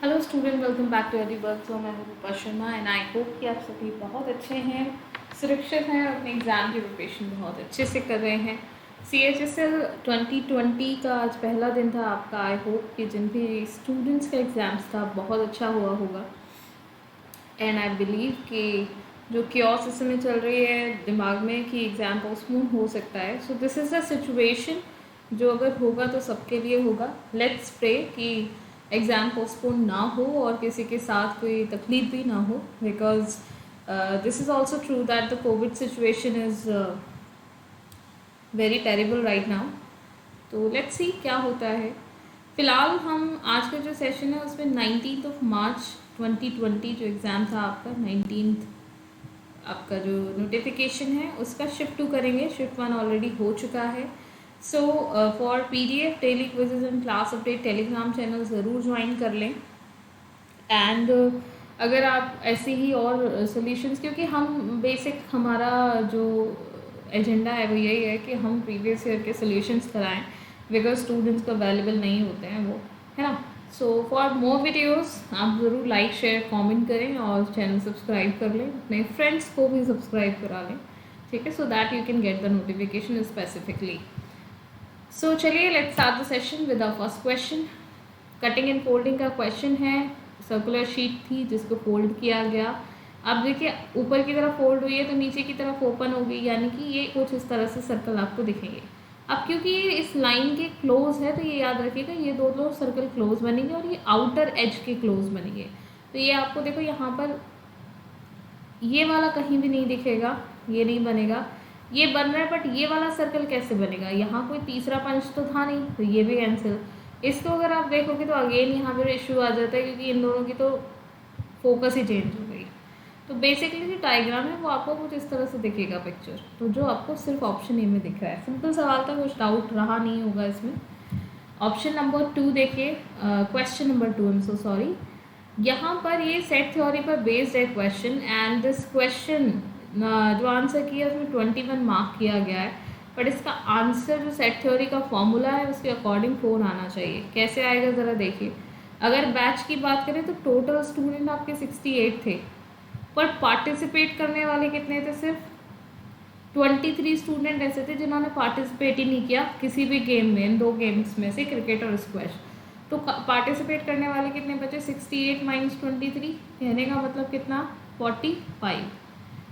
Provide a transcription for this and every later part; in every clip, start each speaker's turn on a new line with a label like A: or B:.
A: Hello student, welcome back to एडीवर्क। So मैं हूँ Rupa Sharma and I hope कि आप सभी बहुत अच्छे हैं, सुरक्षित हैं और अपने एग्ज़ाम की प्रिपरेशन बहुत अच्छे से कर रहे हैं। CHSL 2020 का आज पहला दिन था आपका। आई होप कि जिन भी स्टूडेंट्स का एग्ज़ाम्स था बहुत अच्छा हुआ होगा एंड आई बिलीव कि जो क्योस इस समय चल रही है दिमाग में कि एग्ज़ाम पोस्टपोन हो सकता है, so this is the situation जो अगर होगा तो सबके लिए होगा। लेट्स प्रे कि एग्ज़ाम पोस्टपोन ना हो और किसी के साथ कोई तकलीफ भी ना हो, because this is also true that the Covid situation is very terrible right now. तो लेट्स सी क्या होता है। फ़िलहाल हम आज का जो सेशन है उसमें 19 मार्च 2020 जो एग्ज़ाम था आपका 19 आपका जो नोटिफिकेशन है उसका शिफ्ट 2 करेंगे। शिफ्ट 1 ऑलरेडी हो चुका है। So for PDF daily quizzes and class update Telegram channel ज़रूर ज्वाइन कर लें। एंड अगर आप ऐसे ही और सॉल्यूशंस, क्योंकि हम बेसिक हमारा जो एजेंडा है वो यही है कि हम प्रीवियस ईयर के सॉल्यूशंस कराएं, बिकॉज स्टूडेंट्स को अवेलेबल नहीं होते हैं वो, है ना। सो फॉर मोर वीडियोस आप ज़रूर लाइक शेयर कमेंट करें और चैनल सब्सक्राइब कर लें, अपने फ्रेंड्स को भी सब्सक्राइब करा लें, ठीक है, so that you can get the notification specifically. So चलिए let's start the session with our first question. Cutting and folding का क्वेश्चन है। सर्कुलर शीट थी जिसको फोल्ड किया गया। अब देखिए ऊपर की तरफ फोल्ड हुई है तो नीचे की तरफ ओपन होगी, यानी कि ये कुछ इस तरह से सर्कल आपको दिखेंगे। अब क्योंकि ये इस लाइन के क्लोज है तो ये याद रखिएगा ये दो सर्कल क्लोज बनेंगे और ये आउटर एज के क्लोज बनेंगे। तो ये आपको देखो यहाँ पर ये वाला कहीं भी नहीं दिखेगा, ये नहीं बनेगा, ये बन रहा है, बट ये वाला सर्कल कैसे बनेगा? यहाँ कोई तीसरा पंच तो था नहीं, तो ये भी कैंसिल। इसको अगर आप देखोगे तो अगेन यहाँ पर इशू आ जाता है, क्योंकि इन दोनों की तो फोकस ही चेंज हो गई। तो बेसिकली जो डायग्राम है वो आपको कुछ इस तरह से दिखेगा पिक्चर, तो जो आपको सिर्फ ऑप्शन ए में दिख रहा है। सिंपल सवाल था, कुछ डाउट रहा नहीं होगा इसमें। ऑप्शन नंबर 2 देखिए, question number 2, I am so sorry. यहाँ पर ये सेट थ्योरी पर बेस्ड है क्वेश्चन, एंड दिस क्वेश्चन जो आंसर किया उसमें 21 मार्क किया गया है, बट इसका आंसर जो सेट थ्योरी का फॉर्मूला है उसके अकॉर्डिंग 4 आना चाहिए। कैसे आएगा ज़रा देखिए। अगर बैच की बात करें तो टोटल स्टूडेंट आपके 68 थे, पर पार्टिसिपेट करने वाले कितने थे? सिर्फ 23 स्टूडेंट ऐसे थे जिन्होंने पार्टिसिपेट ही नहीं किया किसी भी गेम में, इन 2 गेम्स में से, क्रिकेट और स्क्वैश। तो पार्टिसिपेट करने वाले कितने बचे? 68 माइनस 23, कहने का मतलब कितना? 45।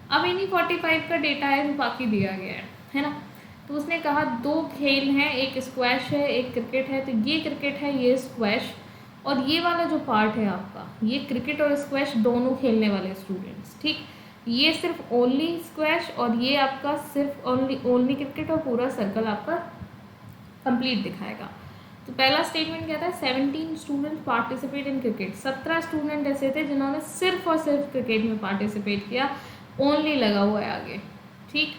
A: अब इन्हीं 45 का डेटा है जो बाकी दिया गया है ना। तो उसने कहा 2 खेल हैं, एक स्क्वैश है एक क्रिकेट है, तो ये क्रिकेट है ये स्क्वैश, और ये वाला जो पार्ट है आपका ये क्रिकेट और स्क्वैश दोनों खेलने वाले स्टूडेंट्स, ठीक। ये सिर्फ ओनली स्क्वैश और ये आपका सिर्फ ओनली क्रिकेट, और पूरा सर्कल आपका कंप्लीट दिखाएगा। तो पहला स्टेटमेंट क्या था? 17 student participate in cricket. 17 student ऐसे थे जिन्होंने सिर्फ और सिर्फ क्रिकेट में पार्टिसिपेट किया, ओनली लगा हुआ है आगे, ठीक।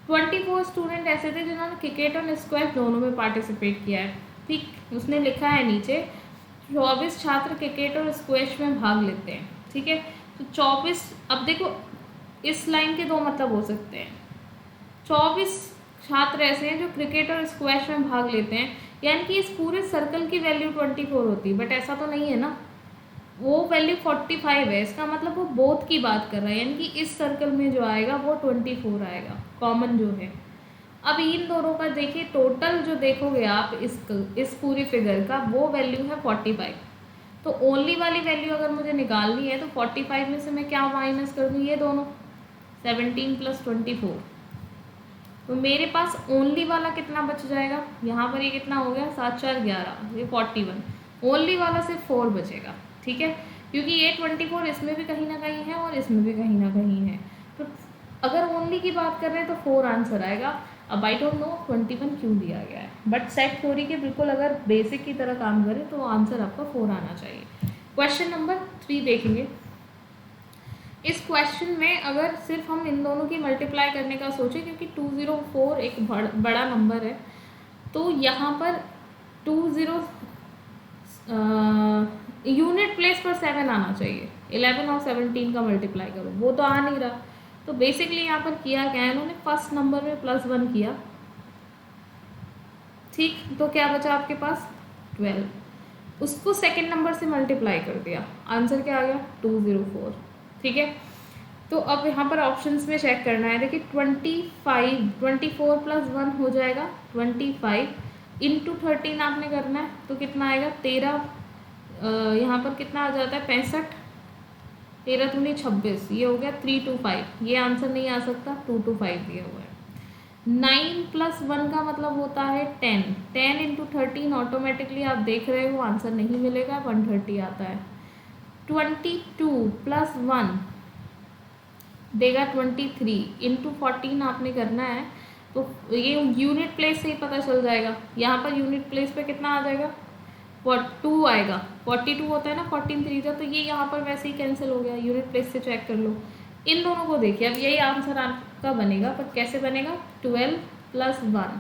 A: 24 स्टूडेंट ऐसे थे जिन्होंने क्रिकेट और स्क्वैश दोनों में पार्टिसिपेट किया है, ठीक। उसने लिखा है नीचे 24 छात्र क्रिकेट और स्क्वैश में भाग लेते हैं, ठीक है। तो 24, अब देखो इस लाइन के 2 मतलब हो सकते हैं। 24 छात्र ऐसे हैं जो क्रिकेट और स्क्वैश में भाग लेते हैं, यानी कि इस पूरे सर्कल की वैल्यू 24 होती है, बट ऐसा तो नहीं है ना, वो वैल्यू 45 है। इसका मतलब वो बोथ की बात कर रहा है, यानी कि इस सर्कल में जो आएगा वो 24 आएगा, कॉमन जो है। अब इन दोनों का देखिए टोटल जो देखोगे आप इस पूरी फिगर का, वो वैल्यू है 45। तो ओनली वाली वैल्यू अगर मुझे निकालनी है तो 45 में से मैं क्या माइनस कर दूँ? ये दोनों 17 + 24। तो मेरे पास ओनली वाला कितना बच जाएगा? यहाँ पर ये कितना हो गया? 7 4 11, ये 41। ओनली वाला सिर्फ 4 बचेगा, ठीक है, क्योंकि ये 24 इसमें भी कहीं ना कहीं है और इसमें भी कहीं ना कहीं है। तो अगर ओनली की बात कर रहे हैं तो 4 आंसर आएगा। अब आई डोंट नो 21 क्यों दिया गया है, बट सेट थ्योरी के बिल्कुल अगर बेसिक की तरह काम करें तो आंसर आपका 4 आना चाहिए। क्वेश्चन नंबर 3 देखेंगे। इस क्वेश्चन में अगर सिर्फ हम इन दोनों की मल्टीप्लाई करने का सोचें, क्योंकि 204 एक बड़ा नंबर है, तो यहाँ पर 20 यूनिट प्लेस पर 7 आना चाहिए। 11 और 17 का मल्टीप्लाई करो, वो तो आ नहीं रहा। तो बेसिकली यहाँ पर किया क्या है, इन्होंने फर्स्ट नंबर में +1 किया, ठीक। तो क्या बचा आपके पास? 12। उसको सेकंड नंबर से मल्टीप्लाई कर दिया, आंसर क्या आ गया 204। ठीक है, तो अब यहाँ पर ऑप्शंस में चेक करना है। देखिए 24 प्लस 1 हो जाएगा 25 इंटू 13 आपने करना है, तो कितना आएगा 13, यहाँ पर कितना आ जाता है 65, 13 दूनी 26, ये हो गया 325। ये आंसर नहीं आ सकता, 225 दिया हुआ है। 9 प्लस 1 का मतलब होता है 10, 10 इंटू 13 ऑटोमेटिकली आप देख रहे हो आंसर नहीं मिलेगा, 130 आता है। 22 प्लस 1 देगा 23 इंटू 14 आपने करना है, तो ये यूनिट प्लेस से ही पता चल जाएगा। यहाँ पर यूनिट प्लेस पे कितना आ जाएगा 2 आएगा, 42 होता है ना 14 3 का, तो ये यहाँ पर वैसे ही कैंसिल हो गया। यूनिट प्लेस से चेक कर लो, इन दोनों को देखिए। अब यही आंसर आपका बनेगा, पर कैसे बनेगा 12 प्लस 1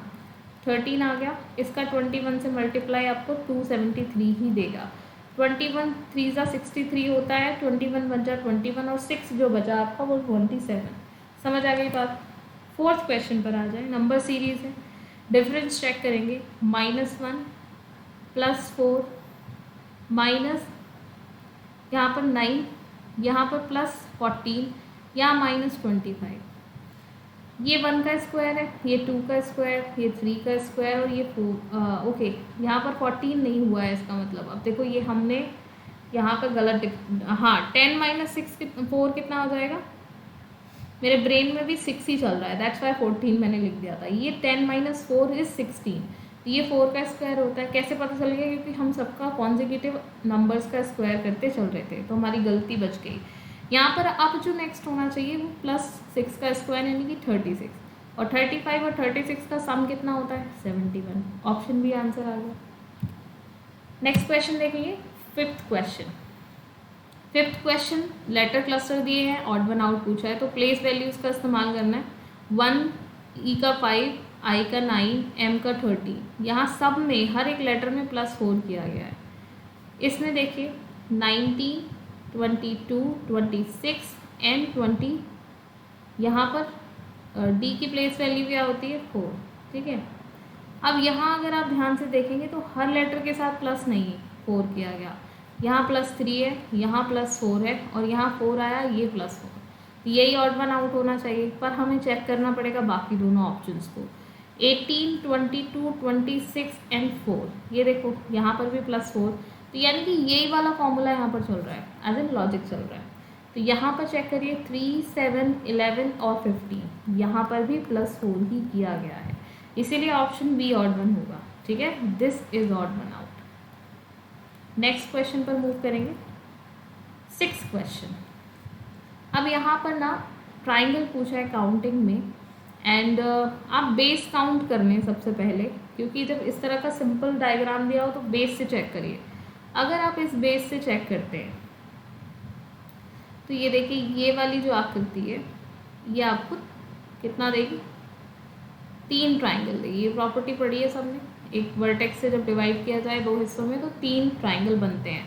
A: 13 आ गया, इसका 21 से मल्टीप्लाई आपको 273 ही देगा। 21 3 ज़ा 63 होता है, 21 1 जा 21 और 6 जो बचा आपका वो 27। समझ आ गई बात। फोर्थ क्वेश्चन पर आ जाए, नंबर सीरीज है, डिफरेंस चेक करेंगे। -1 प्लस 4 माइनस यहाँ पर 9, यहाँ पर प्लस 14, यहाँ -25। ये 1 का स्क्वायर है, ये 2 का स्क्वायर, ये 3 का स्क्वायर और ये 4। ओके, यहाँ पर 14 नहीं हुआ है, इसका मतलब अब देखो ये हमने यहाँ पर गलत हाँ 10 माइनस 4 कितना हो जाएगा, मेरे ब्रेन में भी 6 ही चल रहा है, दैट्स वाई 14 मैंने लिख दिया था। ये 10 माइनस 4 इज 16, तो ये 4 का स्क्वायर होता है। कैसे पता चल गया, क्योंकि हम सबका कॉन्जिक्यूटिव नंबर्स का स्क्वायर करते चल रहे थे, तो हमारी गलती बच गई। यहाँ पर अब जो नेक्स्ट होना चाहिए वो +6 का स्क्वायर यानी कि 36, और 35 और 36 का सम कितना होता है 71। ऑप्शन बी आंसर आ गया। नेक्स्ट क्वेश्चन देखेंगे, फिफ्थ क्वेश्चन लेटर क्लस्टर दिए हैं, ऑड वन आउट पूछा है, तो प्लेस वैल्यूज का इस्तेमाल करना है। 1 ई का 5, आई का 9, एम का 30, यहाँ सब में हर एक लेटर में +4 किया गया है। इसमें देखिए 19 22 26 एंड 20, यहाँ पर डी की प्लेस वैल्यू क्या होती है 4। ठीक है, अब यहाँ अगर आप ध्यान से देखेंगे तो हर लेटर के साथ प्लस नहीं है, 4 किया गया। यहाँ +3 है, यहाँ +4 है, और यहाँ 4 आया, ये +4। यही ऑड वन आउट होना चाहिए, पर हमें चेक करना पड़ेगा बाकी दोनों ऑप्शंस को। 18 22 26 एंड 4, ये देखो यहाँ पर भी +4, तो यानी कि यही वाला फॉर्मूला यहाँ पर चल रहा है, एज एन लॉजिक चल रहा है। तो यहाँ पर चेक करिए 3 7 11 और 15, यहाँ पर भी +4 ही किया गया है, इसीलिए ऑप्शन बी ऑड वन होगा। ठीक है, this is odd one out. Next question पर मूव करेंगे, 6th क्वेश्चन। अब यहाँ पर ना ट्राइंगल पूछा है काउंटिंग में, एंड आप बेस काउंट करने सबसे पहले, क्योंकि जब इस तरह का सिंपल डायग्राम दिया हो तो बेस से चेक करिए। अगर आप इस बेस से चेक करते हैं तो ये देखिए, ये वाली जो आकृति है ये आपको कितना देगी, 3 ट्राइंगल देगी। ये प्रॉपर्टी पढ़ी है सबने, एक वर्टेक्स से जब डिवाइड किया जाए 2 हिस्सों में तो 3 ट्राइंगल बनते हैं।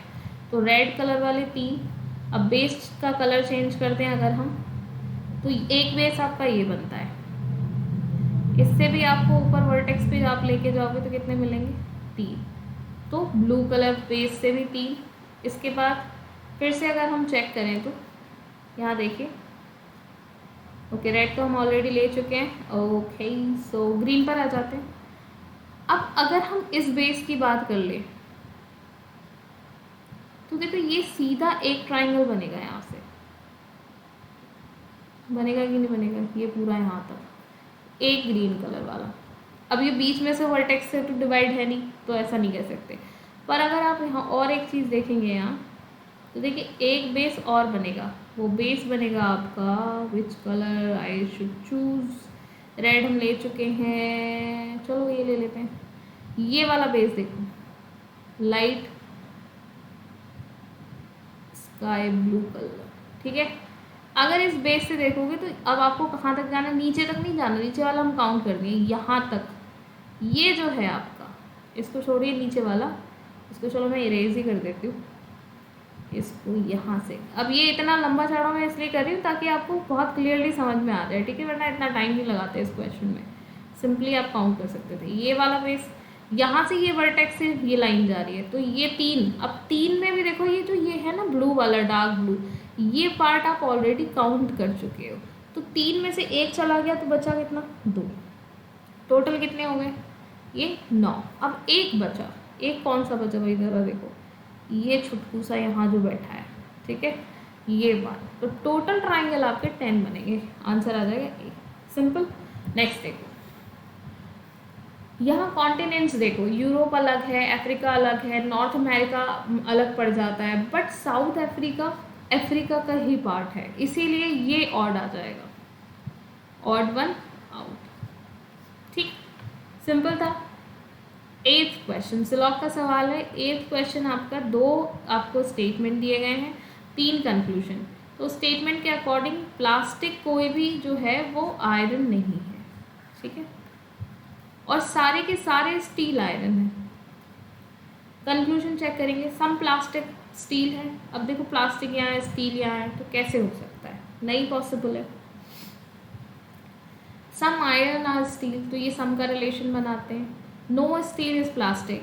A: तो रेड कलर वाले 3, अब बेस का कलर चेंज करते हैं अगर हम, तो एक बेस आपका ये बनता है। इससे भी आपको ऊपर वर्टेक्स पे आप लेके जाओगे तो कितने मिलेंगे 3, तो ब्लू कलर बेस से भी 3। इसके बाद फिर से अगर हम चेक करें तो यहाँ देखिए, ओके रेड तो हम ऑलरेडी ले चुके हैं, ओके सो ग्रीन पर आ जाते हैं। अब अगर हम इस बेस की बात कर ले तो देखो ये सीधा एक ट्राइंगल बनेगा, यहाँ से बनेगा कि नहीं बनेगा, ये पूरा यहाँ तक एक ग्रीन कलर वाला। अब ये बीच में से वर्टेक्स से तो डिवाइड है नहीं, तो ऐसा नहीं कह सकते। पर अगर आप यहाँ और एक चीज़ देखेंगे यहाँ, तो देखिए एक बेस और बनेगा, वो बेस बनेगा आपका which colour I should choose, red हम ले चुके हैं, चलो ये ले लेते हैं। ये वाला बेस देखो, लाइट स्काई ब्लू कलर। ठीक है, अगर इस बेस से देखोगे तो अब आपको कहाँ तक जाना, नीचे तक नहीं जाना, नीचे वाला हम काउंट कर देंगे यहाँ तक। ये जो है आपका, इसको छोड़िए नीचे वाला, इसको चलो मैं इरेज ही कर देती हूँ इसको यहाँ से। अब ये इतना लंबा चौड़ा मैं इसलिए कर रही हूँ ताकि आपको बहुत क्लियरली समझ में आ जाए। ठीक है, वरना इतना टाइम नहीं लगाते इस क्वेश्चन में, सिंपली आप काउंट कर सकते थे। ये वाला बेस यहाँ से ये वर्टेक्स से ये लाइन जा रही है, तो ये 3, अब 3 में भी देखो ये जो ये है ना ब्लू वाला, डार्क ब्लू, ये पार्ट आप ऑलरेडी काउंट कर चुके हो, तो 3 में से 1 चला गया तो बचा कितना, 2। टोटल कितने हो गए, ये 9। अब एक बचा, एक कौन सा बचा भाई, ज़रा देखो, ये छुटकू सा यहाँ जो बैठा है, ठीक है, ये बात, तो टोटल ट्राइंगल आपके 10 बनेंगे, आंसर आ जाएगा ए, सिंपल। नेक्स्ट देखो, यहाँ कॉन्टिनेंट्स देखो, यूरोप अलग है, अफ्रीका अलग है, नॉर्थ अमेरिका अलग पड़ जाता है, बट साउथ अफ्रीका अफ्रीका का ही पार्ट है, इसीलिए ये ऑड आ जाएगा, ऑड 1 आउट, ठीक, सिंपल था। 8th क्वेश्चन सिलॉक का सवाल है। 8th क्वेश्चन आपका 2 आपको स्टेटमेंट दिए गए हैं, 3 कंक्लूजन। तो स्टेटमेंट के अकॉर्डिंग प्लास्टिक कोई भी जो है वो आयरन नहीं है, ठीक है, और सारे के सारे स्टील आयरन है। कंक्लूजन चेक करेंगे, सम प्लास्टिक स्टील है। अब देखो प्लास्टिक यहाँ है, स्टील यहाँ है, तो कैसे हो सकता है, नहीं पॉसिबल है। सम आयरन आर स्टील, तो ये सम का रिलेशन बनाते हैं। नो स्टील इज प्लास्टिक,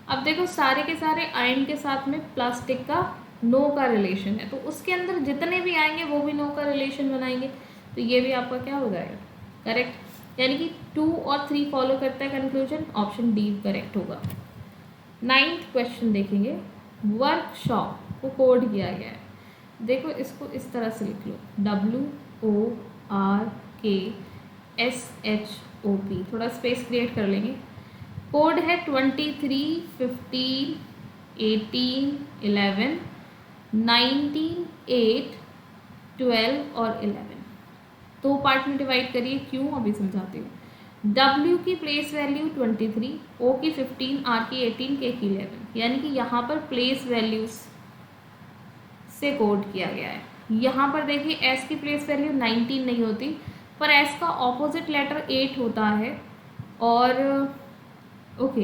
A: अब देखो सारे के सारे आयरन के साथ में प्लास्टिक का नो का रिलेशन है, तो उसके अंदर जितने भी आएंगे वो भी नो का रिलेशन बनाएंगे, तो ये भी आपका क्या हो जाएगा, करेक्ट, यानी कि 2 और 3 फॉलो करता है कंक्लूजन, ऑप्शन डी करेक्ट होगा। 9th क्वेश्चन देखेंगे, वर्कशॉप को कोड किया गया है, देखो इसको इस तरह से लिख लो, WORKSHOP, थोड़ा स्पेस क्रिएट कर लेंगे। कोड है 23, 15, 18, 11, 19, 8, 12 और 11, 2 पार्ट में डिवाइड करिए, क्यों अभी समझाती हूँ। W की प्लेस वैल्यू 23, O की 15, R की 18, K की 11, यानी कि यहाँ पर प्लेस वैल्यूज से कोड किया गया है। यहाँ पर देखिए S की प्लेस वैल्यू 19 नहीं होती, पर S का ऑपोजिट लेटर 8 होता है, और ओके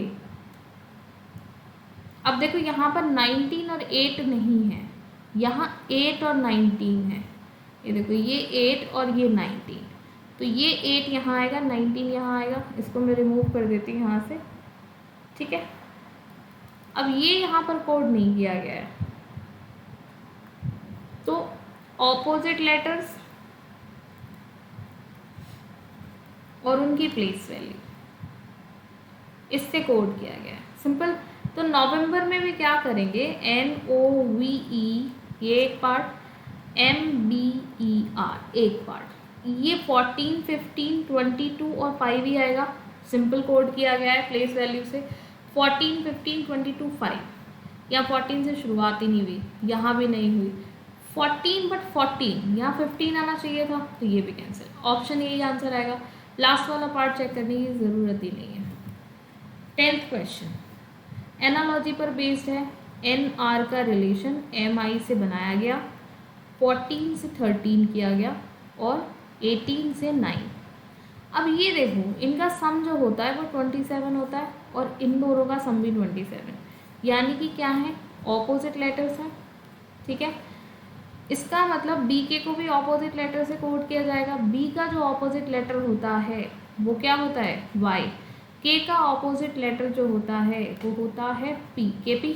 A: अब देखो यहाँ पर 19 और 8 नहीं है, यहाँ 8 और 19 है, ये देखो ये 8 और ये 19, तो ये 8 यहाँ आएगा, 19 यहाँ आएगा, इसको मैं रिमूव कर देती हूँ यहाँ से, ठीक है। अब ये यहाँ पर कोड नहीं किया गया है, तो ऑपोजिट लेटर्स और उनकी प्लेस वैल्यू इससे कोड किया गया है, सिंपल। तो नवंबर में भी क्या करेंगे, NOVE ये एक पार्ट, MEER एक पार्ट, ये 14, 15, 22 और 5 ही आएगा, सिंपल कोड किया गया है प्लेस वैल्यू से। 14, 15, 22, 5, या 14 से शुरुआत ही नहीं हुई, यहाँ भी नहीं हुई, 14 बट 14 यहाँ 15 आना चाहिए था, तो ये भी कैंसिल, ऑप्शन यही आंसर आएगा। लास्ट वाला पार्ट चेक करने की ज़रूरत ही नहीं है। 10th क्वेश्चन एनालॉजी पर बेस्ड है, NR का रिलेशन MI से बनाया गया, 14 से 13 किया गया और 18 से 9। अब ये देखो इनका सम जो होता है वो 27 होता है, और इन दोनों का सम भी 27, यानी कि क्या है, ऑपोजिट लेटर्स हैं, ठीक है। इसका मतलब BK को भी ऑपोजिट लेटर से कोड किया जाएगा। B का जो ऑपोजिट लेटर होता है वो क्या होता है, Y। K का ऑपोजिट लेटर जो होता है वो होता है P, KP,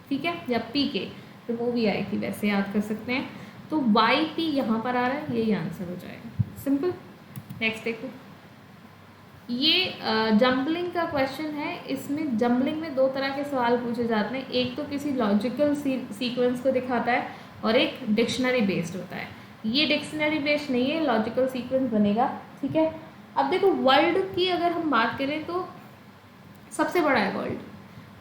A: ठीक है, या PK, तो वो भी आई थी, वैसे याद कर सकते हैं। तो YP यहाँ पर आ रहा है, यही आंसर हो जाएगा, सिंपल। नेक्स्ट देखो, ये जम्बलिंग का क्वेश्चन है। इसमें जम्बलिंग में 2 तरह के सवाल पूछे जाते हैं, एक तो किसी लॉजिकल सीक्वेंस को दिखाता है और एक डिक्शनरी बेस्ड होता है। ये डिक्शनरी बेस्ड नहीं है, लॉजिकल सीक्वेंस बनेगा, ठीक है। अब देखो वर्ल्ड की अगर हम बात करें तो सबसे बड़ा है वर्ल्ड,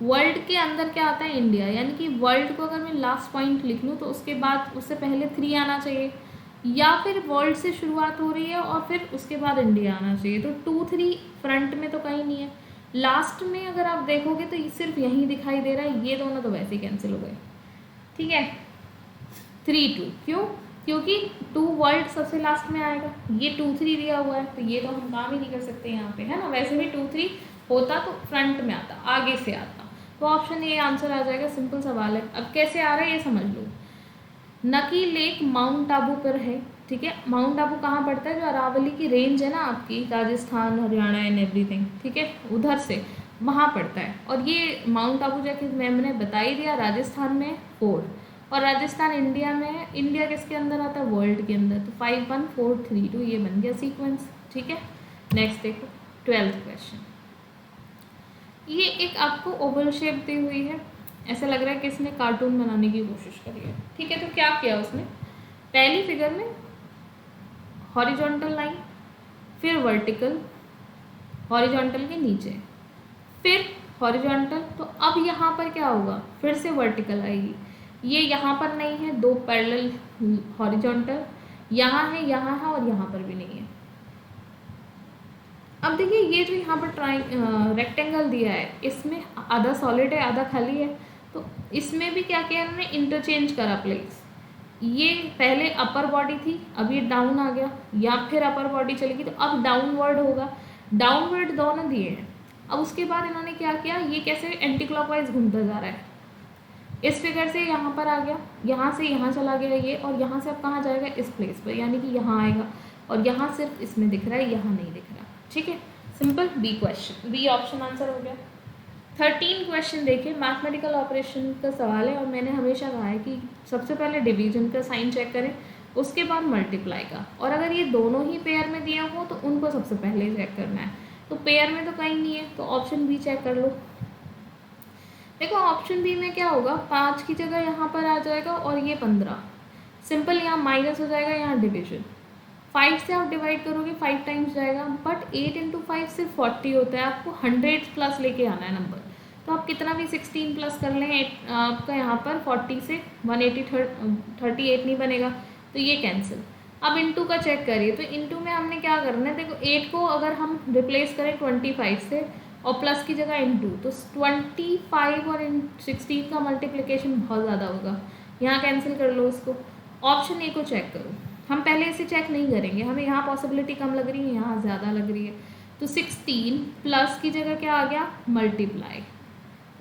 A: वर्ल्ड के अंदर क्या आता है, इंडिया, यानी कि वर्ल्ड को अगर मैं लास्ट पॉइंट लिख लूँ तो उसके बाद उससे पहले 3 आना चाहिए, या फिर वर्ल्ड से शुरुआत हो रही है और फिर उसके बाद इंडिया आना चाहिए, तो 2, 3 फ्रंट में तो कहीं नहीं है। लास्ट में अगर आप देखोगे तो ये सिर्फ यहीं दिखाई दे रहा है, ये दोनों तो वैसे ही कैंसिल हो गए, ठीक है। 3, 2 क्यों, क्योंकि 2 वर्ल्ड सबसे लास्ट में आएगा, ये 2, 3 दिया हुआ है, तो ये तो हम काम ही नहीं कर सकते यहाँ पे, है ना। वैसे भी 2, 3 होता तो फ्रंट में आता, आगे से आता, तो ऑप्शन ये आंसर आ जाएगा, सिंपल सवाल है। अब कैसे आ रहा है ये समझ लो। नकी लेक माउंट आबू पर है, ठीक है। माउंट आबू कहाँ पड़ता है, जो अरावली की रेंज है ना आपकी, राजस्थान, हरियाणा एंड एवरीथिंग, ठीक है, उधर से वहाँ पड़ता है। और ये माउंट आबू जाके मैंने बता ही दिया, राजस्थान में 4, और राजस्थान इंडिया में है। इंडिया किसके अंदर आता है? वर्ल्ड के अंदर। तो 5 1 4 3 2 ये बन गया सीक्वेंस। ठीक है, नेक्स्ट देखो 12th क्वेश्चन। ये एक आपको ओवल शेप दी हुई है, ऐसा लग रहा है कि इसने कार्टून बनाने की कोशिश करी है। ठीक है, तो क्या किया उसने, पहली फिगर में हॉरिजॉन्टल लाइन, फिर वर्टिकल, हॉरिजॉन्टल के नीचे, फिर हॉरिजॉन्टल। तो अब यहाँ पर क्या होगा, फिर से वर्टिकल आएगी। ये यहाँ पर नहीं है, 2 पैरेलल हॉरिजॉन्टल, यहाँ है, यहाँ है, और यहाँ पर भी नहीं है। अब देखिए ये जो यहाँ पर रेक्टेंगल दिया है, इसमें आधा सॉलिड है आधा खाली है। तो इसमें भी क्या किया इन्होंने, इंटरचेंज करा प्लेस। ये पहले अपर बॉडी थी, अब ये डाउन आ गया, या फिर अपर बॉडी चलेगी तो अब डाउनवर्ड होगा। डाउनवर्ड दोनों दिए हैं। अब उसके बाद इन्होंने क्या किया, ये कैसे एंटी क्लॉकवाइज घूमता जा रहा है। इस फिगर से यहाँ पर आ गया, यहाँ से यहाँ चला गया ये, और यहाँ से अब कहाँ जाएगा, इस प्लेस पर, यानी कि यहाँ आएगा। और यहाँ सिर्फ इसमें दिख रहा है, यहाँ नहीं दिख रहा। ठीक है, simple B question, B option answer हो गया। 13 क्वेश्चन देखिए, मैथमेटिकल ऑपरेशन का सवाल है, और मैंने हमेशा कहा है कि सबसे पहले डिवीजन का साइन चेक करें, उसके बाद मल्टीप्लाई का। और अगर ये दोनों ही पेयर में दिया हो तो उनको सबसे पहले चेक करना है। तो पेयर में तो कहीं नहीं है, तो ऑप्शन बी चेक कर लो। देखो ऑप्शन बी में क्या होगा, 5 की जगह यहाँ पर आ जाएगा, और ये 15, सिंपल यहाँ माइनस हो जाएगा, यहाँ डिविजन। 5 से आप डिवाइड करोगे 5 टाइम्स जाएगा, बट 8 इंटू 5 सिर्फ 40 होता है। आपको 100 प्लस लेके आना है नंबर, तो आप कितना भी 16 प्लस कर लें, आपका यहाँ पर 40 से 180 38 नहीं बनेगा, तो ये कैंसिल। अब इंटू का चेक करिए, तो इंटू में हमने क्या करना है, देखो 8 को अगर हम रिप्लेस करें 25 से, और प्लस की जगह इंटू, तो 25 और 16 का मल्टीप्लिकेशन बहुत ज़्यादा होगा, यहाँ कैंसिल कर लो इसको। ऑप्शन ए को चेक करो, हम पहले इसे चेक नहीं करेंगे, हमें यहाँ पॉसिबिलिटी कम लग रही है, यहाँ ज़्यादा लग रही है। तो 16 प्लस की जगह क्या आ गया, मल्टीप्लाई,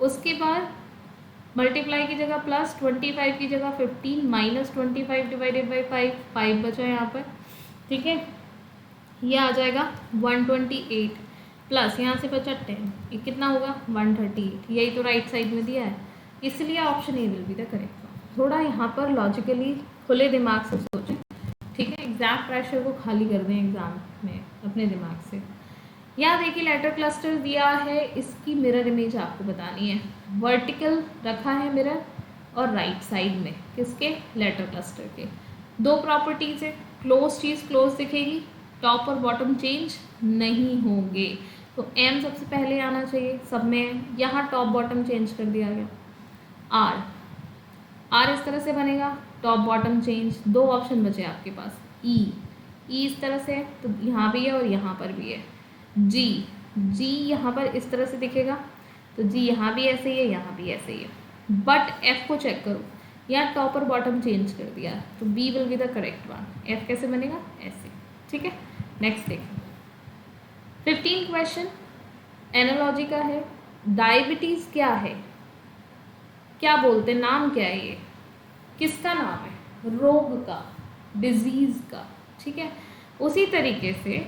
A: उसके बाद मल्टीप्लाई की जगह प्लस, 25 की जगह 15, माइनस 25 डिवाइडेड बाई 5, 5 बचा यहाँ पर। ठीक है, ये आ जाएगा 128, प्लस यहाँ से बचा 10, ये कितना होगा 138, यही तो राइट साइड में दिया है, इसलिए option A will be the correct. थोड़ा यहाँ पर लॉजिकली खुले दिमाग से सोचें। ठीक है, एग्जैक्ट प्रेशर को खाली कर दें एग्जाम में अपने दिमाग से। यहाँ देखिए लेटर क्लस्टर दिया है, इसकी मिरर इमेज आपको बतानी है। वर्टिकल रखा है मिरर, और राइट साइड में किसके, लेटर क्लस्टर के। 2 प्रॉपर्टीज है, क्लोज चीज़ क्लोज दिखेगी, टॉप और बॉटम चेंज नहीं होंगे, तो एम सबसे पहले आना चाहिए सब में। यहाँ टॉप बॉटम चेंज कर दिया गया। आर इस तरह से बनेगा, टॉप बॉटम चेंज। 2 ऑप्शन बचे आपके पास। ई इस तरह से है, तो यहाँ भी है और यहाँ पर भी है। जी यहाँ पर इस तरह से दिखेगा, तो जी यहाँ भी ऐसे ही है, यहाँ भी ऐसे ही है। बट एफ को चेक करो, यहाँ टॉप और बॉटम चेंज कर दिया, तो B will be the correct one. F कैसे बनेगा, ऐसे। ठीक है, नेक्स्ट देखो 15 क्वेश्चन एनालॉजी का है। डायबिटीज़ क्या है, क्या बोलते हैं, नाम क्या है, ये किसका नाम है, रोग का, डिजीज़ का। ठीक है, उसी तरीके से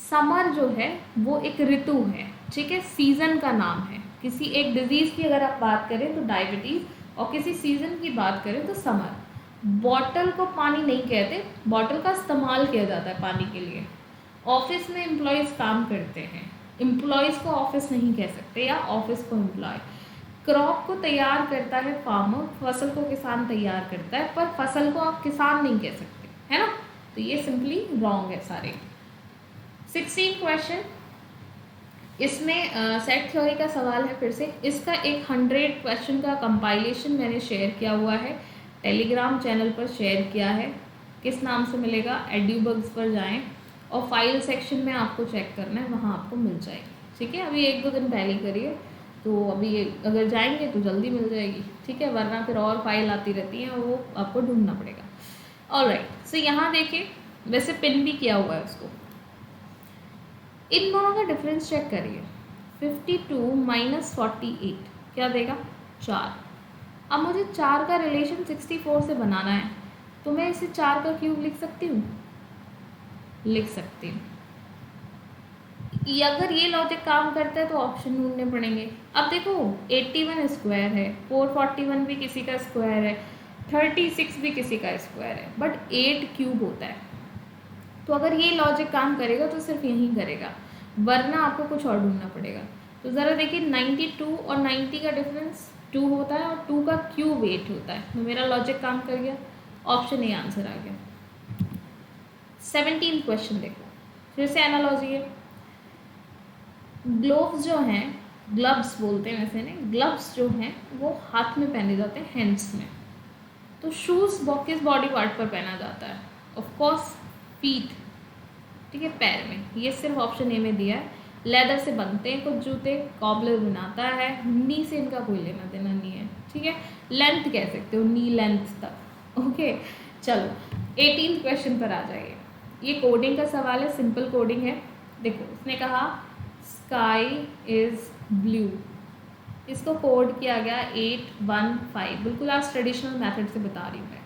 A: समर जो है वो एक ऋतु है। ठीक है, सीज़न का नाम है। किसी एक डिजीज़ की अगर आप बात करें तो डायबिटीज़, और किसी सीज़न की बात करें तो समर। बॉटल को पानी नहीं कहते, बॉटल का इस्तेमाल किया जाता है पानी के लिए। ऑफिस में एम्प्लॉयज़ काम करते हैं, एम्प्लॉयज़ को ऑफिस नहीं कह सकते, या ऑफिस को एम्प्लॉय। क्रॉप को तैयार करता है फार्मर, फसल को किसान तैयार करता है, पर फसल को आप किसान नहीं कह सकते, है ना। तो ये सिंपली रॉन्ग है सारे। 16 क्वेश्चन, इसमें सेट थ्योरी का सवाल है फिर से। इसका एक 100 क्वेश्चन का कंपाइलेशन मैंने शेयर किया हुआ है, टेलीग्राम चैनल पर शेयर किया है। किस नाम से मिलेगा, एड्यूबग्स पर जाएं और फाइल सेक्शन में आपको चेक करना है, वहाँ आपको मिल जाएगी। ठीक है, अभी 1-2 दिन पहले करिए, तो अभी अगर जाएंगे तो जल्दी मिल जाएगी। ठीक है, वरना फिर और फाइल आती रहती हैं और वो आपको ढूंढना पड़ेगा। ऑलराइट, सो यहाँ देखिए, वैसे पिन भी किया हुआ है उसको। इन दोनों का डिफरेंस चेक करिए। 52 माइनस 48 क्या देगा, 4। अब मुझे 4 का रिलेशन 64 से बनाना है, तो मैं इसे 4 का क्यूब लिख सकती हूँ, लिख सकती हूँ। अगर ये लॉजिक काम करता है तो ऑप्शन ढूंढने पड़ेंगे। अब देखो 81 स्क्वायर है, 441 भी किसी का स्क्वायर है, 36 भी किसी का स्क्वायर है, बट 8 क्यूब होता है। तो अगर ये लॉजिक काम करेगा तो सिर्फ यहीं करेगा, वरना आपको कुछ और ढूंढना पड़ेगा। तो ज़रा देखिए 92 और 90 का डिफरेंस 2 होता है और 2 का क्यूब 8 होता है। तो मेरा लॉजिक काम कर गया, ऑप्शन ए आंसर आ गया। 17 क्वेश्चन देखो, फिर से एनालॉजी है। ग्लोव्स जो हैं, ग्लव्स बोलते हैं वैसे नहीं, ग्लव्स जो हैं वो हाथ में पहने जाते हैं, हैंड्स में। तो शूज़ किस बॉडी पार्ट पर पहना जाता है? ऑफ कोर्स फीट, ठीक है, पैर में। ये सिर्फ ऑप्शन ए में दिया है। लेदर से बनते हैं कुछ जूते, कॉबलर बनाता है, नी से इनका कोई लेना देना नहीं है, ठीक है। लेंथ कह सकते हो, नी लेंथ तक, ओके। चलो 18 क्वेश्चन पर आ जाइए। ये कोडिंग का सवाल है, सिंपल कोडिंग है। देखो उसने कहा स्काई इज़ ब्लू, इसको कोड किया गया 815। बिल्कुल आज ट्रेडिशनल मेथड से बता रही हूँ मैं।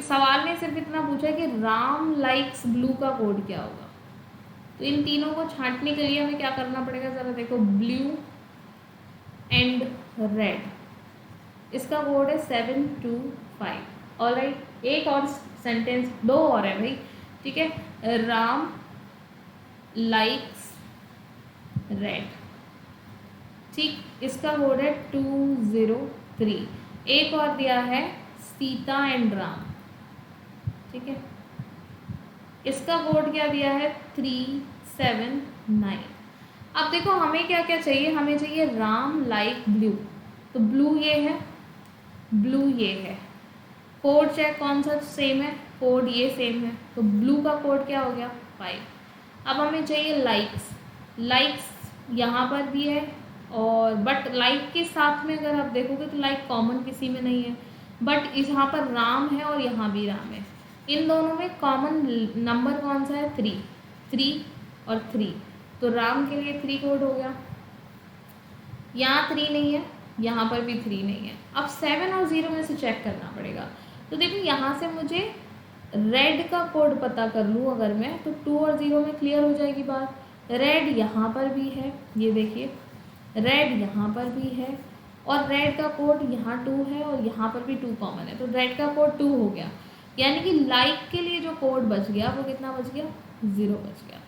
A: सवाल ने सिर्फ इतना पूछा कि राम लाइक्स ब्लू का कोड क्या होगा। तो इन तीनों को छांटने के लिए हमें क्या करना पड़ेगा, ज़रा देखो, ब्लू एंड रेड, इसका कोड है 725। ऑलराइट, एक और सेंटेंस, 2 और है भाई, ठीक है। राम लाइक्स रेड, ठीक, इसका कोड है 203। एक और दिया है सीता एंड राम, ठीक है, इसका कोड क्या दिया है 379। अब देखो हमें क्या क्या चाहिए, हमें चाहिए राम लाइक ब्लू, तो ब्लू ये है, ब्लू ये है, कोड चेक कौन सा सेम है, कोड ये सेम है, तो ब्लू का कोड क्या हो गया 5। अब हमें चाहिए लाइक्स, लाइक्स यहाँ पर भी है, और बट लाइक के साथ में अगर आप देखोगे तो लाइक कॉमन किसी में नहीं है, बट इस यहाँ पर राम है और यहाँ भी राम है। इन दोनों में कॉमन नंबर कौन सा है 3, 3 और 3, तो राम के लिए 3 कोड हो गया। यहाँ 3 नहीं है, यहाँ पर भी 3 नहीं है। अब 7 और 0 में से चेक करना पड़ेगा। तो देखो यहाँ से मुझे रेड का कोड पता कर लूँ अगर मैं, तो 2 और 0 में क्लियर हो जाएगी बात। रेड यहाँ पर भी है, ये देखिए रेड यहाँ पर भी है, और रेड का कोड यहाँ 2 है और यहाँ पर भी 2 कॉमन है, तो रेड का कोड 2 हो गया। यानी कि लाइक के लिए जो कोड बच गया वो कितना बच गया, 0 बच गया।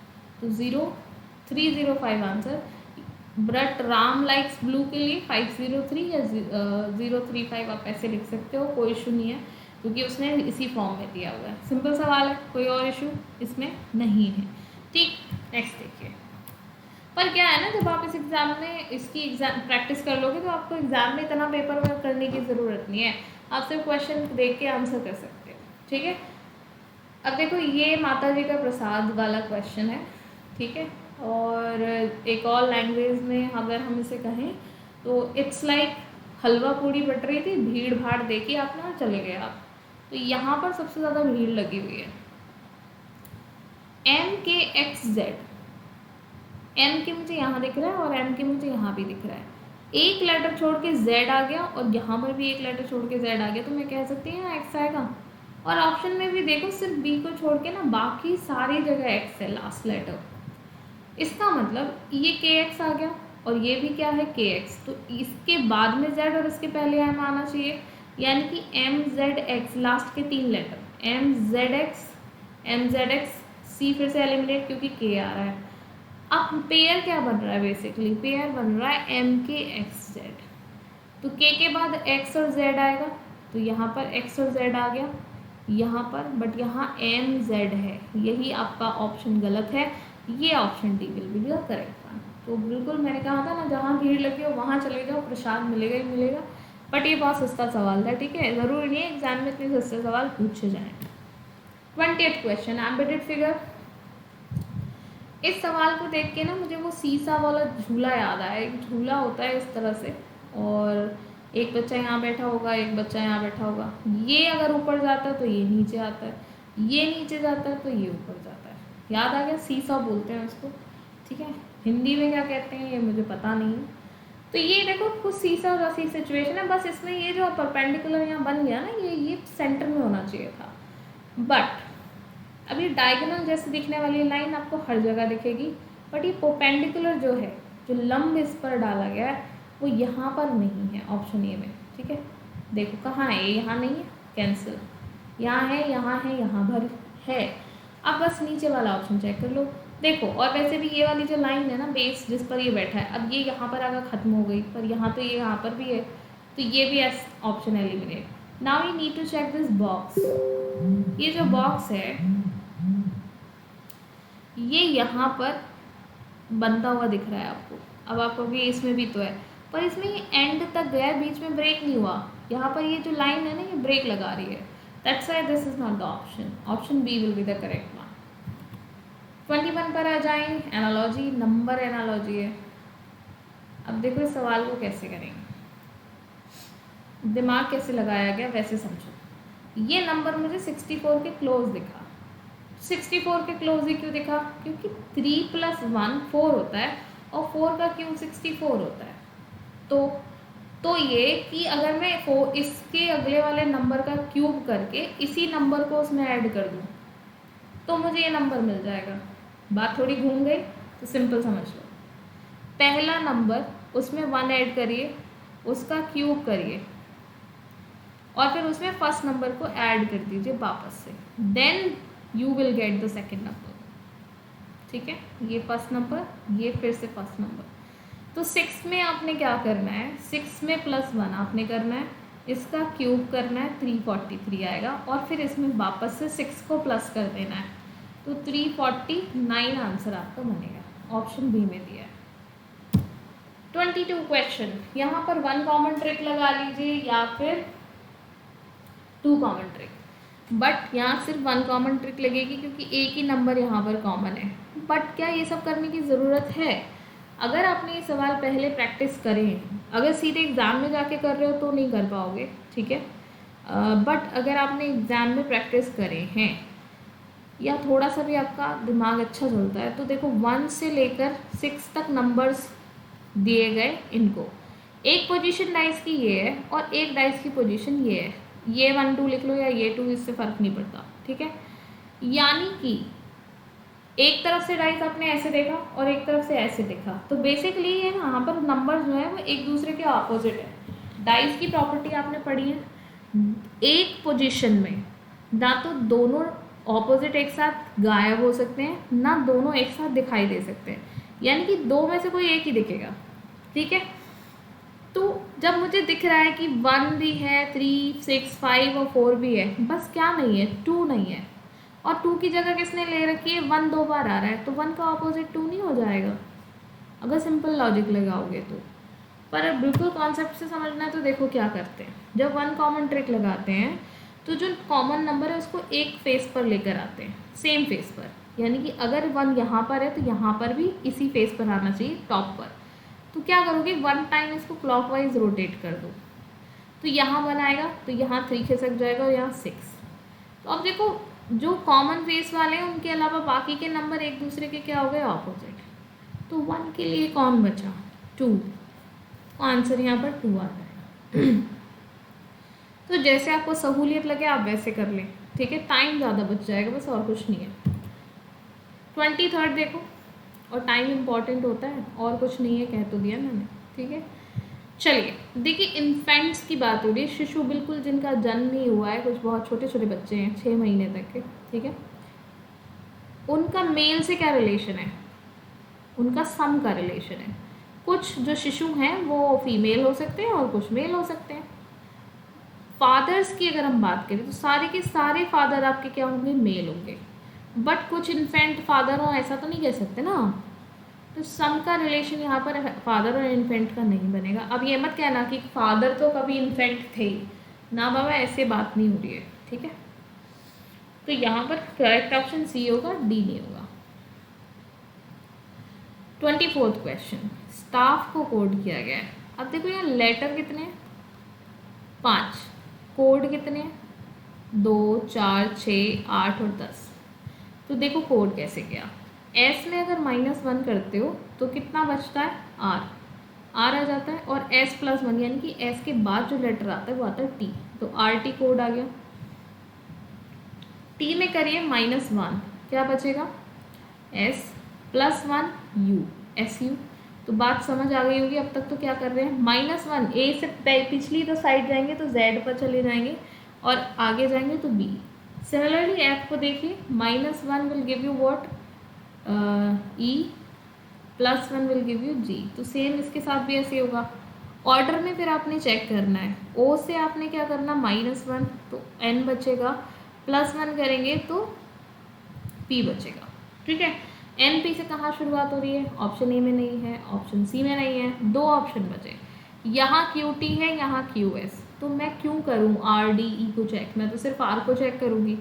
A: तो 0305 answer. But Ram likes blue के लिए 503 या 035 आप ऐसे लिख सकते हो, कोई इशू नहीं है, क्योंकि उसने इसी फॉर्म में दिया हुआ है। सिंपल सवाल है, कोई और इशू इसमें नहीं है, ठीक। नेक्स्ट देखिए। पर क्या है ना, जब आप इस एग्ज़ाम में इसकी एग्जाम प्रैक्टिस कर लोगे तो आपको एग्ज़ाम में इतना पेपर वर्क करने की ज़रूरत नहीं है, आप सिर्फ क्वेश्चन देख के आंसर कर सकते हो, ठीक है। अब देखो ये माता जी का प्रसाद वाला क्वेश्चन है, ठीक है, और एक और लैंग्वेज में अगर हम इसे कहें तो it's like halwa puri but रही थी, भीड़ भाड़ देखी आप ना, चले गए आप। तो यहाँ पर सबसे ज़्यादा भीड़ लगी हुई है। MKXZ, M के मुझे यहाँ दिख रहा है और M के मुझे यहाँ भी दिख रहा है। एक लेटर छोड़ के Z आ गया और यहाँ पर भी एक लेटर छोड़ के Z आ गया, तो मैं कह सकती हूँ यहाँ X आएगा। और ऑप्शन में भी देखो सिर्फ B को छोड़ के ना बाकी सारी जगह X है लास्ट लेटर। इसका मतलब ये KX आ गया और ये भी क्या है KX, तो इसके बाद में Z और इसके पहले M आना चाहिए, यानी कि MZX लास्ट के 3 लेटर, MZX, C फिर से एलिमिनेट क्योंकि K आ रहा है। अब पेयर क्या बन रहा है, बेसिकली पेयर बन रहा है MKXZ, तो K के बाद X और Z आएगा, तो यहाँ पर X और Z आ गया यहाँ पर, बट यहाँ MZ है, यही आपका ऑप्शन गलत है, ये option D will be the correct one. तो बिल्कुल मैंने कहा था ना, जहाँ भीड़ लगी हो वहाँ चले जाओ, प्रसाद मिलेगा ही मिलेगा। बट ये बहुत सस्ता सवाल था, ठीक है, ज़रूरी नहीं है एग्जाम में इतने सस्ते सवाल पूछे जाएँ। 20th question, embedded figure. इस सवाल को देख के ना मुझे वो सीसा वाला झूला याद आया। एक झूला होता है इस तरह से, और एक बच्चा यहाँ बैठा होगा, एक बच्चा यहाँ बैठा होगा, ये अगर ऊपर जाता है तो ये नीचे आता है, ये नीचे जाता है तो ये ऊपर जाता है। याद आ गया, सीसा बोलते हैं उसको, ठीक है। हिंदी में क्या कहते हैं ये मुझे पता नहीं है। तो ये देखो कुछ सीसा जैसी सिचुएशन है, बस इसमें ये जो परपेंडिकुलर यहाँ बन गया ना, ये सेंटर में होना चाहिए था। बट अभी डायगोनल जैसे दिखने वाली लाइन आपको हर जगह दिखेगी, बट ये परपेंडिकुलर जो है, जो लंब इस पर डाला गया है, वो यहाँ पर नहीं है ऑप्शन ए में। ठीक है, देखो कहाँ है, यहाँ नहीं है, कैंसिल, यहाँ है, यहाँ है, यहाँ भर है। अब बस नीचे वाला ऑप्शन चेक कर लो, देखो। और वैसे भी ये वाली जो लाइन है ना, बेस जिस पर ये बैठा है, अब ये यहाँ पर आकर ख़त्म हो गई, पर यहाँ तो ये यहाँ पर भी है, तो ये भी एस option eliminate. Now you need to check this box. ये जो बॉक्स है ये यहाँ पर बनता हुआ दिख रहा है आपको। अब आपको भी इसमें भी तो है, पर इसमें ये एंड तक गया, बीच में ब्रेक नहीं हुआ। यहाँ पर ये जो लाइन है ना, ये ब्रेक लगा रही है। That's why this is not the option. Option B will be the correct one. 21 पर आ जाएं। एनालॉजी, नंबर एनालॉजी है। अब देखो इस सवाल को कैसे करेंगे, दिमाग कैसे लगाया गया वैसे समझो। ये नंबर मुझे 64 के क्लोज दिखा। 64 के क्लोज ही क्यों दिखा? क्योंकि 3 + 1 4 होता है, और 4 का क्यूब 64 होता है। तो ये कि अगर मैं इसके अगले वाले नंबर का क्यूब करके इसी नंबर को उसमें ऐड कर दूँ तो मुझे ये नंबर मिल जाएगा। बात थोड़ी घूम गई, तो सिंपल समझ लो। पहला नंबर, उसमें 1 ऐड करिए, उसका क्यूब करिए, और फिर उसमें फर्स्ट नंबर को ऐड कर दीजिए वापस से, then you will get the second number. ठीक है, ये फर्स्ट नंबर, ये फिर से फर्स्ट नंबर। तो 6 में आपने क्या करना है, 6 में +1 आपने करना है, इसका क्यूब करना है, 343 आएगा, और फिर इसमें वापस से 6 को प्लस कर देना है, तो 349 आंसर आपका बनेगा। ऑप्शन बी में दिया है। 22 क्वेश्चन, यहाँ पर 1 कॉमन ट्रिक लगा लीजिए या फिर 2 कॉमन ट्रिक, बट यहाँ सिर्फ 1 कॉमन ट्रिक लगेगी क्योंकि एक ही नंबर यहाँ पर कॉमन है। बट क्या ये सब करने की ज़रूरत है? अगर आपने ये सवाल पहले प्रैक्टिस करें, अगर सीधे एग्ज़ाम में जाके कर रहे हो तो नहीं कर पाओगे, ठीक है, बट अगर आपने एग्ज़ाम में प्रैक्टिस करे हैं या थोड़ा सा भी आपका दिमाग अच्छा चलता है, तो देखो 1 से लेकर 6 तक नंबर्स दिए गए, इनको एक पोजीशन डाइस की ये है और एक डाइस की पोजीशन ये है, ये 1 2 लिख लो या ये 2, इससे फ़र्क नहीं पड़ता। ठीक है, यानी कि एक तरफ से डाइस आपने ऐसे देखा और एक तरफ से ऐसे देखा, तो बेसिकली ये ना यहाँ पर नंबर जो है वो एक दूसरे के ऑपोजिट है। डाइस की प्रॉपर्टी आपने पढ़ी है, एक पोजीशन में ना तो दोनों ऑपोजिट एक साथ गायब हो सकते हैं, ना दोनों एक साथ दिखाई दे सकते हैं, यानी कि 2 में से कोई एक ही दिखेगा। ठीक है, तो जब मुझे दिख रहा है कि 1 भी है, 3 6 5 और 4 भी है, बस क्या नहीं है, 2 नहीं है, और 2 की जगह किसने ले रखी है, 1 2 बार आ रहा है, तो 1 का ऑपोजिट 2 नहीं हो जाएगा अगर सिंपल लॉजिक लगाओगे तो। पर बिल्कुल कॉन्सेप्ट से समझना है तो देखो क्या करते हैं, जब 1 कॉमन ट्रिक लगाते हैं तो जो कॉमन नंबर है उसको एक फेस पर लेकर आते हैं, सेम फेस पर, यानी कि अगर 1 यहाँ पर है तो यहाँ पर भी इसी फेस पर आना चाहिए, टॉप पर। तो क्या करोगे, 1 टाइम इसको क्लॉकवाइज रोटेट कर दो, तो यहाँ 1 आएगा, तो यहाँ 3 खिसक जाएगा और यहाँ 6। तो अब देखो जो कॉमन फेस वाले हैं उनके अलावा बाकी के नंबर एक दूसरे के क्या हो गए, ऑपोजिट। तो 1 के लिए कौन बचा, 2, आंसर यहाँ पर 2 आ जाएगा। तो जैसे आपको सहूलियत लगे आप वैसे कर लें, ठीक है, टाइम ज़्यादा बच जाएगा, बस और कुछ नहीं है। 23 देखो, और टाइम इम्पॉर्टेंट होता है, और कुछ नहीं है, कह तो दिया मैंने। ठीक है, चलिए देखिए, इन्फेंट्स की बात हो रही है, शिशु बिल्कुल जिनका जन्म नहीं हुआ है, कुछ बहुत छोटे छोटे बच्चे हैं 6 महीने तक के, ठीक है, उनका मेल से क्या रिलेशन है, उनका सम का रिलेशन है। कुछ जो शिशु हैं वो फीमेल हो सकते हैं और कुछ मेल हो सकते हैं। फादर्स की अगर हम बात करें तो सारे के सारे फादर आपके क्या होंगे, मेल होंगे, बट कुछ इन्फेंट फादर हो ऐसा तो नहीं कह सकते ना, तो सम का रिलेशन यहाँ पर फादर और इन्फेंट का नहीं बनेगा। अब ये मत कहना कि फादर तो कभी इन्फेंट थे ही ना, बाबा ऐसे बात नहीं हो रही है। ठीक है, तो यहाँ पर करेक्ट ऑप्शन सी होगा, डी नहीं होगा। 24 क्वेश्चन, स्टाफ को कोड किया गया है। अब देखो यहाँ लेटर कितने हैं, 5, कोड कितने हैं, 2 4 6 8 और 10। तो देखो कोड कैसे किया, एस में अगर -1 करते हो तो कितना बचता है, आर आ जाता है, और एस +1 यानी कि एस के बाद जो लेटर आता है वो आता है टी, तो आर टी कोड आ गया। टी में करिए -1, क्या बचेगा, एस +1 यू, एस यू। तो बात समझ आ गई होगी अब तक। तो क्या कर रहे हैं, -1 ए से पिछली तो साइड जाएंगे तो z पर चले जाएंगे और आगे जाएंगे तो b। सिमिलरली f को देखिए, -1 will give you what, e, +1 will give you g। तो सेम इसके साथ भी ऐसे होगा। ऑर्डर में फिर आपने चेक करना है, o से आपने क्या करना, -1 तो n बचेगा, +1 करेंगे तो p बचेगा। ठीक है, एन पी से कहाँ शुरुआत हो रही है, ऑप्शन ए में नहीं है, ऑप्शन सी में नहीं है, 2 ऑप्शन बचे। यहाँ क्यू टी है, यहाँ क्यू एस। तो मैं क्यों करूँ आर डी ई को चेक, मैं तो सिर्फ आर को चेक करूँगी।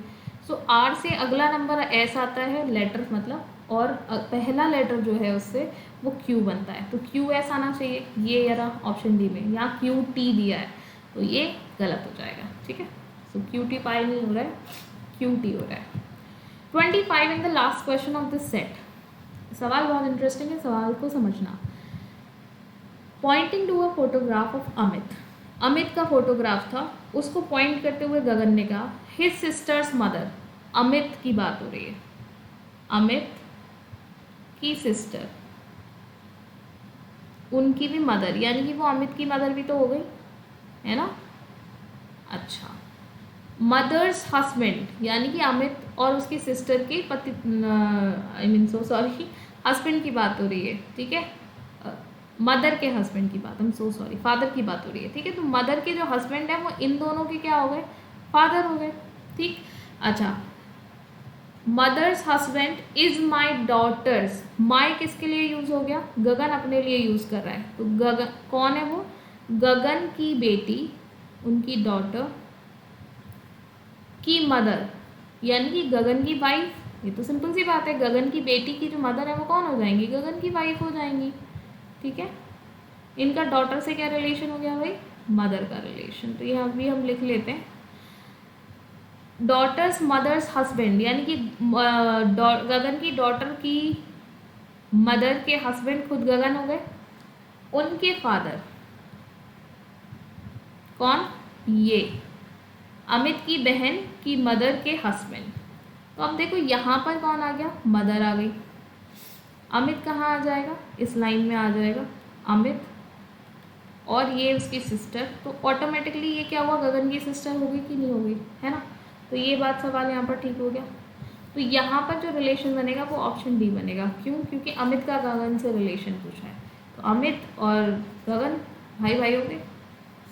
A: सो आर से अगला नंबर एस आता है, लेटर मतलब, और पहला लेटर जो है उससे वो क्यू बनता है, तो क्यू एस आना चाहिए। ये यार ऑप्शन डी में यहाँ क्यू टी दिया है तो ये गलत हो जाएगा। ठीक है, सो क्यू टी पाई नहीं हो रहा है, क्यू टी हो रहा है। 25 in the last question of this set. सवाल बहुत इंटरेस्टिंग है, सवाल को समझना। Pointing to a photograph of Amit, Amit का फोटोग्राफ था, उसको पॉइंट करते हुए गगन ने कहा हिज सिस्टर्स मदर, अमित की बात हो रही है, अमित की सिस्टर, उनकी भी मदर, यानी कि वो अमित की मदर भी तो हो गई है ना। अच्छा, मदर्स हस्बैंड, यानी कि अमित और उसकी सिस्टर के पति, I mean so sorry, husband की बात हो रही है। ठीक है, मदर के हस्बैंड की बात, I am so sorry, father की बात हो रही है। ठीक है, तो मदर के जो हस्बैंड है वो इन दोनों के क्या हो गए, फादर हो गए। ठीक, अच्छा, mother's husband is my daughter's, my किसके लिए यूज हो गया, गगन अपने लिए यूज कर रहा है, तो गगन कौन है वो, गगन की बेटी, उनकी डॉटर की मदर, यानी कि गगन की वाइफ। ये तो सिंपल सी बात है, गगन की बेटी की जो मदर है वो कौन हो जाएंगी, गगन की वाइफ हो जाएंगी। ठीक है, इनका डॉटर से क्या रिलेशन हो गया भाई, मदर का रिलेशन। तो यहाँ भी हम लिख लेते हैं डॉटर्स मदर्स हस्बैंड, यानी कि गगन की डॉटर की मदर के हस्बैंड खुद गगन हो गए, उनके फादर कौन, ये अमित की बहन की मदर के हस्बैंड। तो अब देखो यहाँ पर कौन आ गया, मदर आ गई, अमित कहाँ आ जाएगा, इस लाइन में आ जाएगा अमित, और ये उसकी सिस्टर, तो ऑटोमेटिकली ये क्या हुआ, गगन की सिस्टर होगी कि नहीं होगी, है ना। तो ये बात सवाल यहाँ पर ठीक हो गया। तो यहाँ पर जो रिलेशन बनेगा वो ऑप्शन डी बनेगा। क्यों, क्योंकि अमित का गगन से रिलेशन पूछा है, तो अमित और गगन भाई भाई हो गए।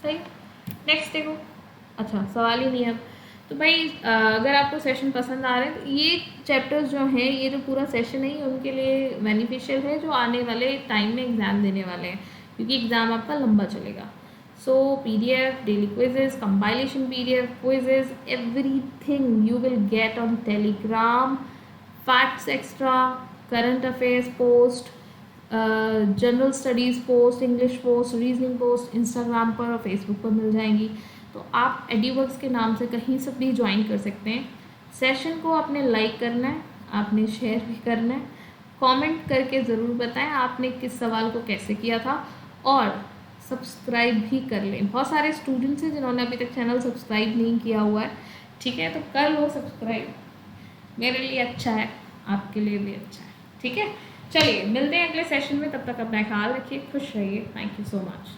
A: सही, नेक्स्ट देखो। अच्छा, सवाल ही नहीं है अब तो भाई। अगर आपको सेशन पसंद आ रहे हैं तो ये चैप्टर्स जो हैं, ये जो पूरा सेशन है ये उनके लिए बेनिफिशियल है जो आने वाले टाइम में एग्ज़ाम देने वाले हैं, क्योंकि एग्ज़ाम आपका लंबा चलेगा। सो PDF, daily quizzes, compilation PDF, quizzes, everything you will get on Telegram, facts extra, current affairs post, general studies post, English post, reasoning post Instagram पर और फेसबुक पर मिल जाएंगी। तो आप एडीवर्क्स के नाम से कहीं से भी ज्वाइन कर सकते हैं। सेशन को आपने लाइक करना है, आपने शेयर भी करना है, कमेंट करके ज़रूर बताएं आपने किस सवाल को कैसे किया था, और सब्सक्राइब भी कर लें। बहुत सारे स्टूडेंट्स हैं जिन्होंने अभी तक चैनल सब्सक्राइब नहीं किया हुआ है। ठीक है, तो कर लो सब्सक्राइब, मेरे लिए अच्छा है, आपके लिए भी अच्छा है। ठीक है, चलिए मिलते हैं अगले सेशन में, तब तक अपना ख्याल रखिए, खुश रहिए। Thank you so much.